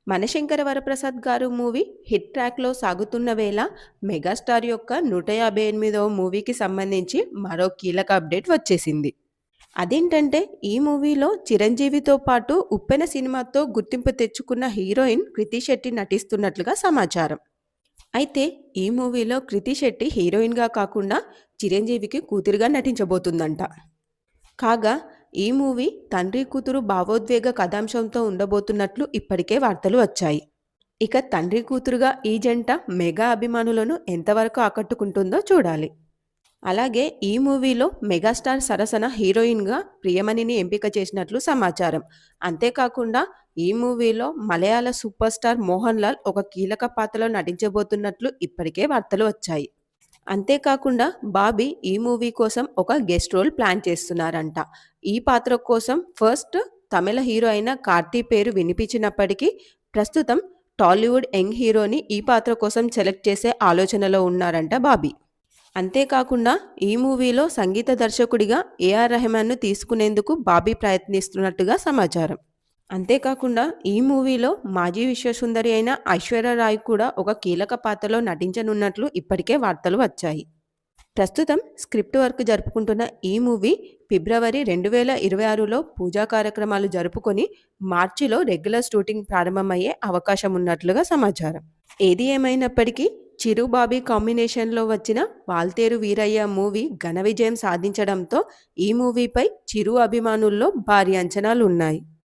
మనశంకర వరప్రసాద్ గారు movie hit ట్రాక్‌లో సాగుతున్న వేళ, మెగాస్టార్ యొక్క 158వ మూవీకి సంబంధించి మరో కీలక అప్డేట్ వచ్చేసింది. అదేంటంటే ఈ మూవీలో చిరంజీవితో పాటు 'ఉప్పెన' సినిమాతో గుర్తింపు తెచ్చుకున్న హీరోయిన్ కృతి శెట్టి నటిస్తున్నట్లుగా సమాచారం. అయితే ఈ మూవీలో కృతి శెట్టి హీరోయిన్‌గా కాకుండా చిరంజీవికి కూతురుగా నటించబోతుందంట. కాగా ఈ మూవీ తండ్రి కూతురు భావోద్వేగ కథాంశంతో ఉండబోతున్నట్లు ఇప్పటికే వార్తలు వచ్చాయి. ఇక తండ్రి కూతురుగా ఈ జంట మెగా అభిమానులను ఎంతవరకు ఆకట్టుకుంటుందో చూడాలి. అలాగే ఈ మూవీలో మెగాస్టార్ సరసన హీరోయిన్గా ప్రియమణిని ఎంపిక చేసినట్లు సమాచారం. అంతేకాకుండా ఈ మూవీలో మలయాళ సూపర్ స్టార్ మోహన్ లాల్ ఒక కీలక పాత్రలో నటించబోతున్నట్లు ఇప్పటికే వార్తలు వచ్చాయి. అంతేకాకుండా బాబీ ఈ మూవీ కోసం ఒక గెస్ట్ రోల్ ప్లాన్ చేస్తున్నారంట. ఈ పాత్ర కోసం ఫస్ట్ తమిళ హీరో అయిన కార్తీ పేరు వినిపించినప్పటికీ ప్రస్తుతం టాలీవుడ్ యంగ్ హీరోని ఈ పాత్ర కోసం సెలెక్ట్ చేసే ఆలోచనలో ఉన్నారంట బాబీ. అంతేకాకుండా ఈ మూవీలో సంగీత దర్శకుడిగా ఏఆర్ రెహమాన్ను తీసుకునేందుకు బాబీ ప్రయత్నిస్తున్నట్టుగా సమాచారం. అంతేకాకుండా ఈ మూవీలో మాజీ విశ్వసుందరి అయిన ఐశ్వర్య రాయ్ కూడా ఒక కీలక పాత్రలో నటించనున్నట్లు ఇప్పటికే వార్తలు వచ్చాయి. ప్రస్తుతం స్క్రిప్ట్ వర్క్ జరుపుకుంటున్న ఈ మూవీ ఫిబ్రవరి 2026లో పూజా కార్యక్రమాలు జరుపుకొని మార్చిలో రెగ్యులర్ షూటింగ్ ప్రారంభమయ్యే అవకాశం ఉన్నట్లుగా సమాచారం. ఏది ఏమైనప్పటికీ చిరు బాబీ కాంబినేషన్లో వచ్చిన వాల్తేరు వీరయ్య మూవీ ఘన విజయం సాధించడంతో ఈ మూవీపై చిరు అభిమానుల్లో భారీ అంచనాలు ఉన్నాయి.